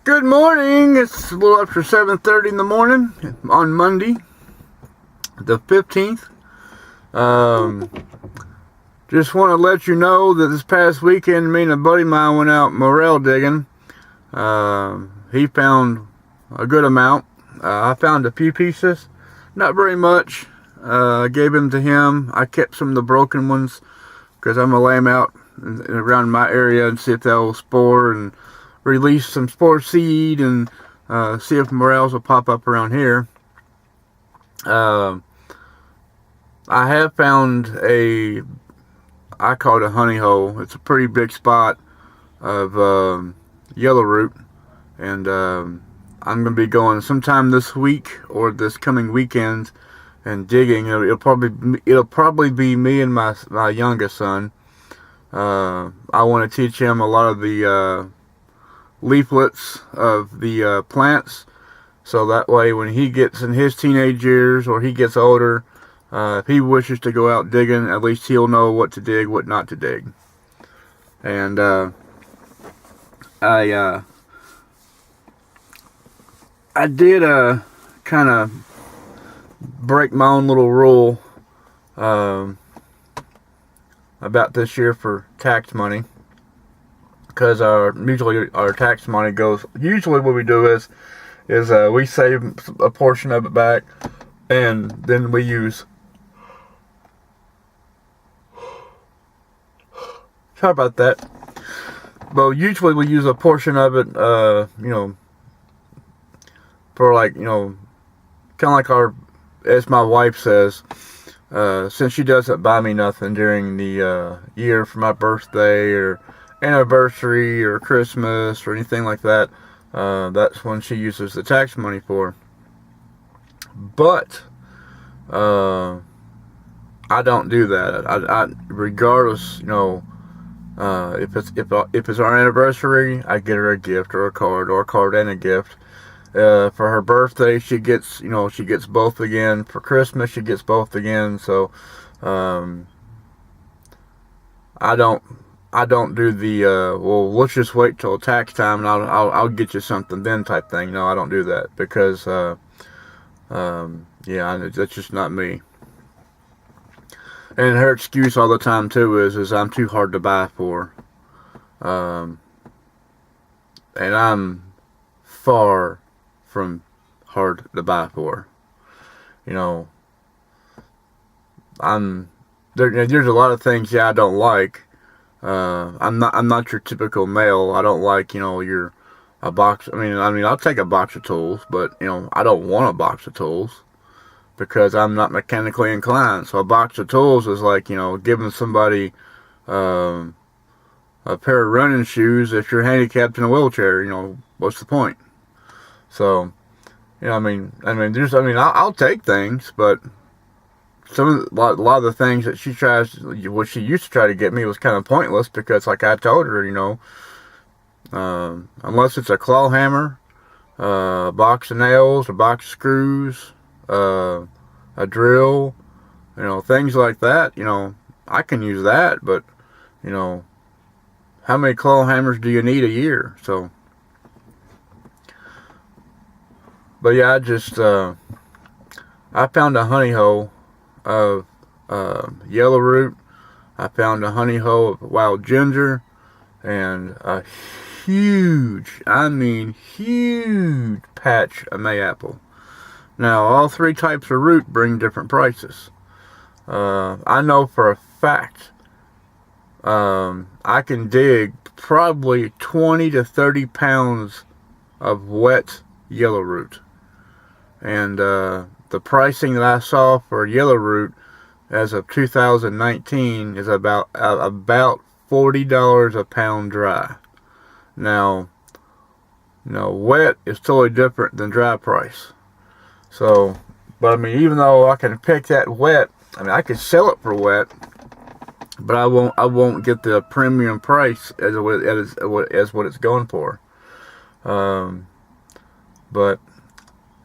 Good morning. It's a little after 7:30 in the morning on Monday, the 15th. Just want to let you know that this past weekend, me and a buddy of mine went out morel digging. He found a good amount. I found a few pieces, not very much. I gave them to him. I kept some of the broken ones because I'm gonna lay them out around my area and see if they'll spore and release some spore seed and see if morels will pop up around here. I have found I call it a honey hole. It's a pretty big spot of yellow root, and I'm going to be going sometime this week or this coming weekend and digging. It'll probably be me and my youngest son. I want to teach him a lot of the leaflets of the plants, so that way when he gets in his teenage years or he gets older, if he wishes to go out digging, at least he'll know what to dig, what not to dig. And I did kind of break my own little rule about this year for tax money, because usually our tax money goes. Usually, what we do is we save a portion of it back, and then we use. Sorry about that. But usually we use a portion of it, for kind of like as my wife says, since she doesn't buy me nothing during the year for my birthday or anniversary or Christmas or anything like that, that's when she uses the tax money for. But I don't do that. I regardless, if it's our anniversary, I get her a gift or a card and a gift. For her birthday, she gets both again. For Christmas, she gets both again. So I don't do the well, let's just wait till tax time and I'll get you something then type thing. No, I don't do that, because that's just not me. And her excuse all the time too is I'm too hard to buy for, and I'm far from hard to buy for. There's a lot of things I don't like. I'm not your typical male. I don't like a box. I mean I'll take a box of tools, but I don't want a box of tools, because I'm not mechanically inclined. So a box of tools is like giving somebody a pair of running shoes if you're handicapped in a wheelchair. What's the point? So I'll take things, but a lot of the things that what she used to try to get me was kind of pointless, because like I told her, unless it's a claw hammer, a box of nails, a box of screws, a drill, things like that, I can use that, but how many claw hammers do you need a year? So, but yeah, I found a honey hole of yellow root. I found a honey hole of wild ginger, and a huge patch of mayapple. Now, all three types of root bring different prices. I know for a fact I can dig probably 20 to 30 pounds of wet yellow root. And the pricing that I saw for yellow root as of 2019 is about $40 a pound dry. Now, wet is totally different than dry price. So, but even though I can pick that wet, I can sell it for wet, but I won't get the premium price as what it's going for. But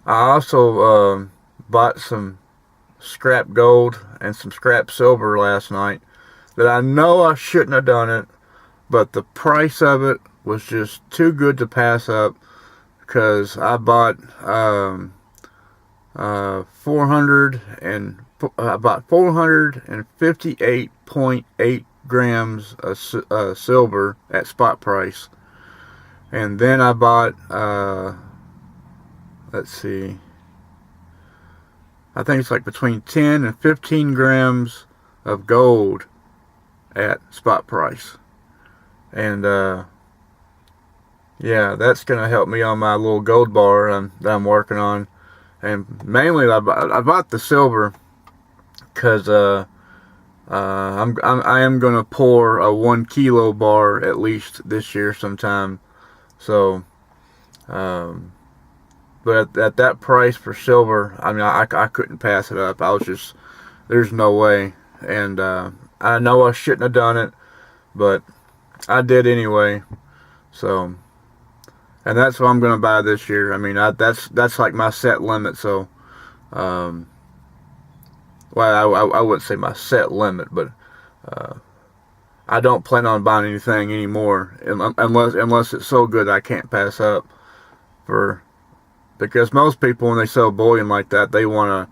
I also bought some scrap gold and some scrap silver last night that I know I shouldn't have done it, but the price of it was just too good to pass up. because I bought I bought 458.8 grams of silver at spot price, and then I bought let's see, I think it's like between 10 and 15 grams of gold at spot price. And yeah, that's gonna help me on my little gold bar that I'm working on. And mainly I bought the silver because I am gonna pour a 1 kilo bar at least this year sometime. So but at that price for silver, I mean, I couldn't pass it up. I was just, there's no way. And I know I shouldn't have done it, but I did anyway. So, and that's what I'm gonna buy this year. I mean, that's like my set limit. So, well, I wouldn't say my set limit, but I don't plan on buying anything anymore unless it's so good I can't pass up. Because most people, when they sell bullion like that, they want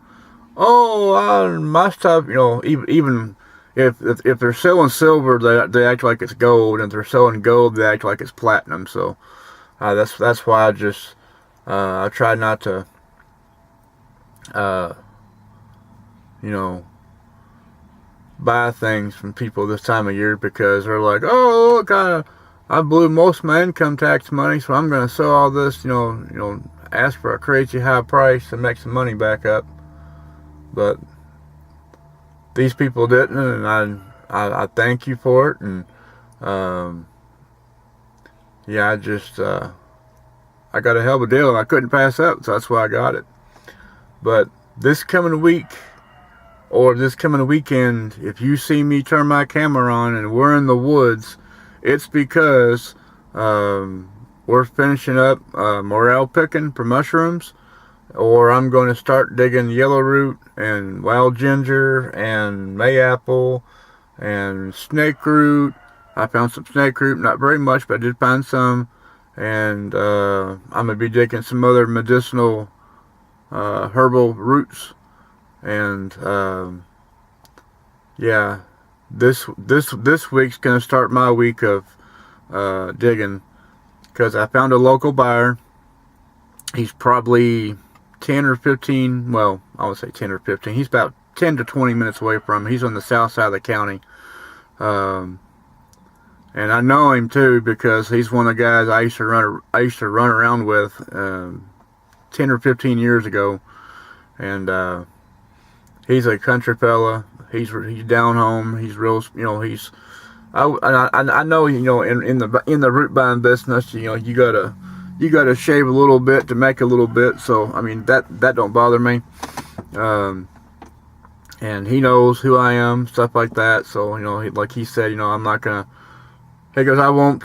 to, my stuff, you know, even if they're selling silver, they act like it's gold, and if they're selling gold, they act like it's platinum. So that's why I try not to, you know, buy things from people this time of year, because they're like, oh, I blew most of my income tax money, so I'm gonna sell all this, you know, ask for a crazy high price and make some money back up. But these people didn't, and I thank you for it. And yeah, I got a hell of a deal and I couldn't pass up, so that's why I got it. But this coming week, or this coming weekend, if you see me turn my camera on and we're in the woods, it's because we're finishing up morel picking for mushrooms, or I'm going to start digging yellow root and wild ginger and mayapple and snake root. I found some snake root, not very much, but I did find some. And I'm going to be digging some other medicinal herbal roots. And yeah, this week's going to start my week of digging, because I found a local buyer. He's probably 10 or 15, well, I would say 10 or 15. He's about 10 to 20 minutes away from me. He's on the south side of the county. And I know him too, because he's one of the guys I used to run around with 10 or 15 years ago. And he's a country fella. He's down home. He's real, you know, I know, you know, in the root buying business, you know, you gotta shave a little bit to make a little bit. So I mean, that don't bother me. And he knows who I am, stuff like that. So, you know, like he said, you know, I'm not gonna. He goes, I won't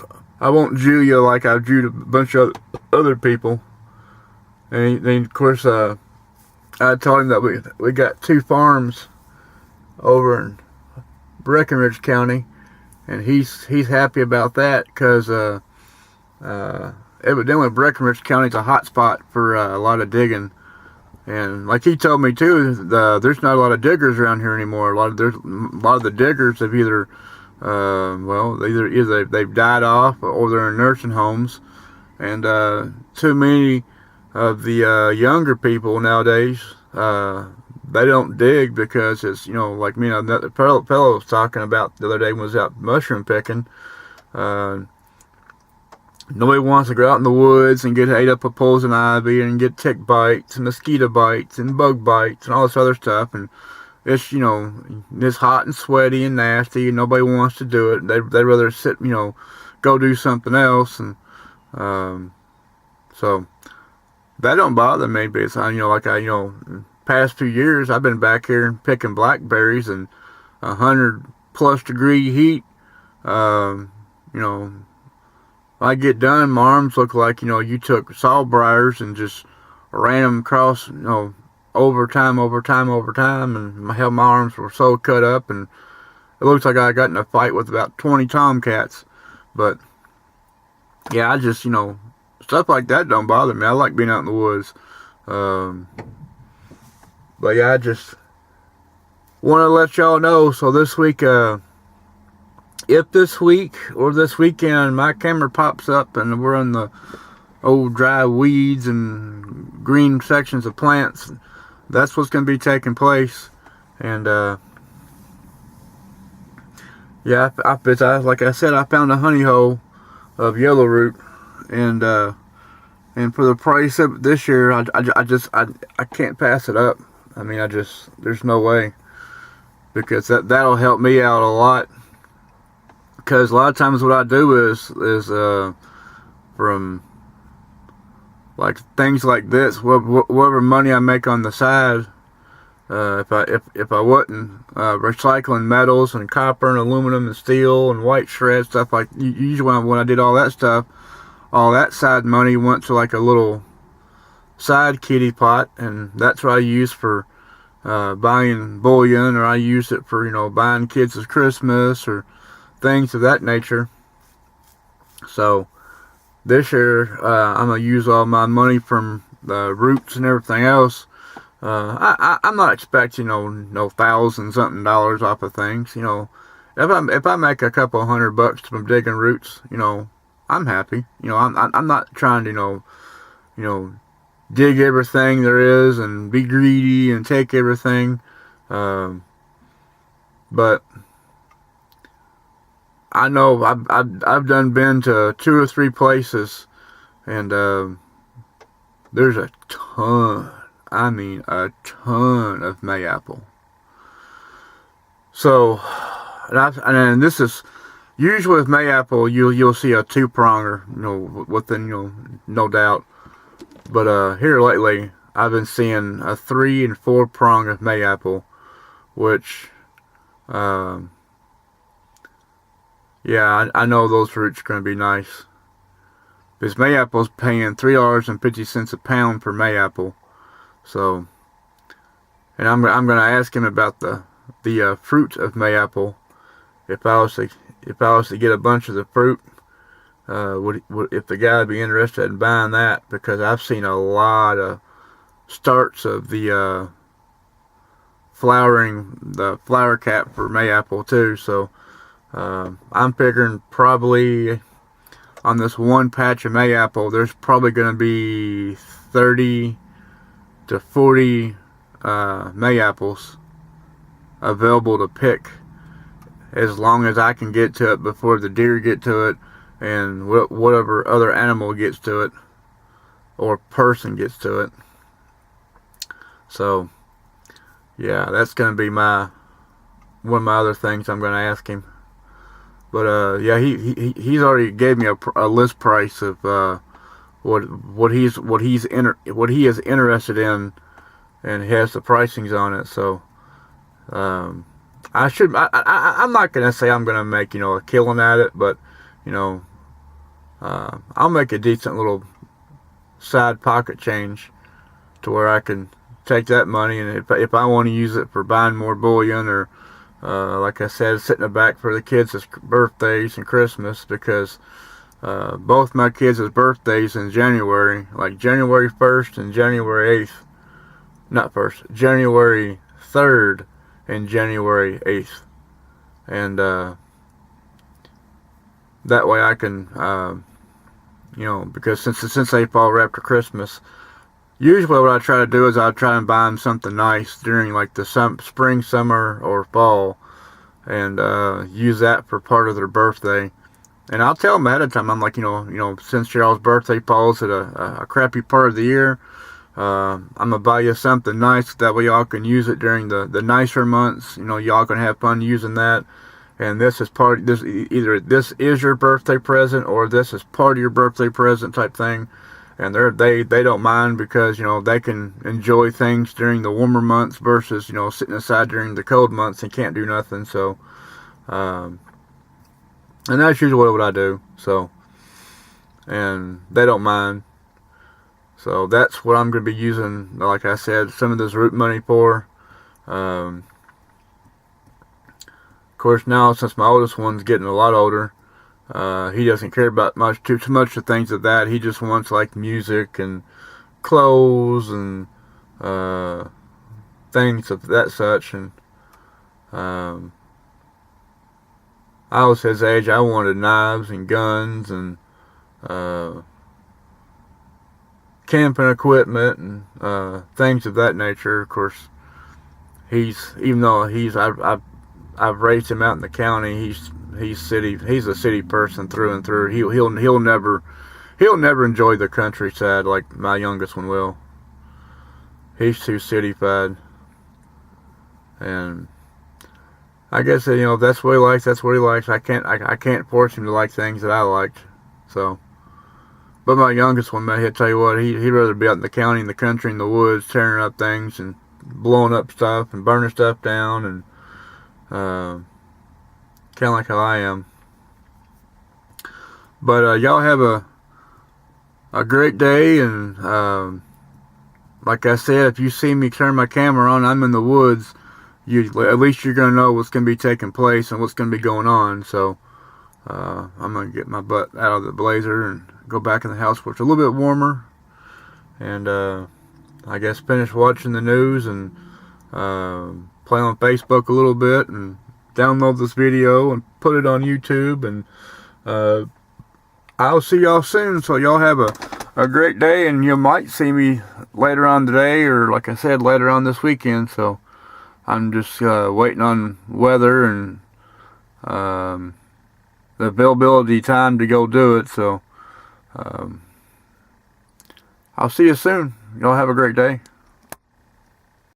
Jew you like I've Jewed a bunch of other people. And then of course, I told him that we got 2 farms over in Breckenridge County. And he's happy about that, because evidently Breckenridge County's a hot spot for a lot of digging. And like he told me too, there's not a lot of diggers around here anymore. A lot of the diggers have either they've died off, or they're in nursing homes. And too many of the younger people nowadays, they don't dig, because it's, you know, like me and another fellow was talking about the other day when I was out mushroom picking. Nobody wants to go out in the woods and get ate up with poison ivy and get tick bites and mosquito bites and bug bites and all this other stuff. And it's, you know, it's hot and sweaty and nasty, and nobody wants to do it. They'd rather sit, you know, go do something else. And so that don't bother me, because you know, like past few years I've been back here picking blackberries in 100+ degree heat. You know, when I get done, my arms look like, you know, you took sawbriars and just ran them across, you know, over time, and my arms were so cut up, and it looks like I got in a fight with about 20 tomcats. But yeah, I just, you know, stuff like that don't bother me. I like being out in the woods. But yeah, I just want to let y'all know. So this week, if this week or this weekend my camera pops up and we're in the old dry weeds and green sections of plants, that's what's going to be taking place. And yeah, like I said, I found a honey hole of yellow root, and for the price of it this year, I can't pass it up. I mean, there's no way, because that'll help me out a lot. Because a lot of times what I do is from like things like this, whatever money I make on the side, if I wasn't recycling metals and copper and aluminum and steel and white shred stuff, like usually when I did all that stuff, all that side money went to like a little side kitty pot, and that's what I use for buying bullion, or I use it for, you know, buying kids as Christmas or things of that nature. So this year I'm gonna use all my money from the roots and everything else. I'm not expecting no thousand something dollars off of things. You know, if I make a couple $100 from digging roots, you know, I'm happy. You know, I'm not trying to you know dig everything there is and be greedy and take everything. But I know I've been to 2 or 3 places, and there's a ton. I mean, a ton of mayapple. So, and this is usually with mayapple, you'll see a 2-pronger, you know, within, you know, no doubt. But here lately, I've been seeing a 3 and 4 prong of mayapple, which, yeah, I know those roots are going to be nice. Because mayapple's paying $3.50 a pound for mayapple. So, and I'm going to ask him about the fruit of mayapple. If I was to get a bunch of the fruit, if the guy would be interested in buying that, because I've seen a lot of starts of the flower cap for mayapple too. So I'm figuring probably on this one patch of mayapple, there's probably going to be 30 to 40 mayapples available to pick, as long as I can get to it before the deer get to it, and whatever other animal gets to it or person gets to it. So yeah, that's going to be one of my other things I'm going to ask him. But yeah, he's already gave me a list price of what he is interested in, and has the pricings on it. So I'm not gonna say I'm gonna make, you know, a killing at it, but, you know, I'll make a decent little side pocket change to where I can take that money, and if I want to use it for buying more bullion, or like I said, sit in the back for the kids' birthdays and Christmas, because both my kids' birthdays in January, like January 1st and January 8th, not 1st, January 3rd and January 8th. And that way I can, you know, because since they fall right after Christmas, usually what I try to do is I try and buy them something nice during like the spring, summer, or fall, and use that for part of their birthday. And I'll tell them ahead of time. I'm like, you know, since y'all's birthday falls at a crappy part of the year, I'm gonna buy you something nice. That way y'all can use it during the nicer months. You know, y'all can have fun using that. And this is either this is your birthday present, or this is part of your birthday present type thing. And they don't mind, because, you know, they can enjoy things during the warmer months versus, you know, sitting aside during the cold months and can't do nothing. So, and that's usually what I do. So, and they don't mind. So that's what I'm going to be using, like I said, some of this root money for. Of course, now since my oldest one's getting a lot older, He doesn't care about too much of things of that. He just wants like music and clothes and things of that such. And I was his age. I wanted knives and guns and camping equipment and things of that nature. Of course, even though I've raised him out in the county, he's a city person through and through. He'll never enjoy the countryside like my youngest one will. He's too cityfied. And I guess if that's what he likes, that's what he likes. I can't force him to like things that I liked. So, but my youngest one, man, he'll tell you what, he'd rather be out in the county, in the country, in the woods, tearing up things and blowing up stuff and burning stuff down, and kind of like how I am. But y'all have a great day, and like I said, if you see me turn my camera on, I'm in the woods. At least you're going to know what's going to be taking place and what's going to be going on. So I'm going to get my butt out of the blazer and go back in the house where it's a little bit warmer. And I guess finish watching the news and play on Facebook a little bit and download this video and put it on YouTube. And I'll see y'all soon. So y'all have a great day, and you might see me later on today, or like I said, later on this weekend. So I'm just waiting on weather and the availability time to go do it. So I'll see you soon. Y'all have a great day.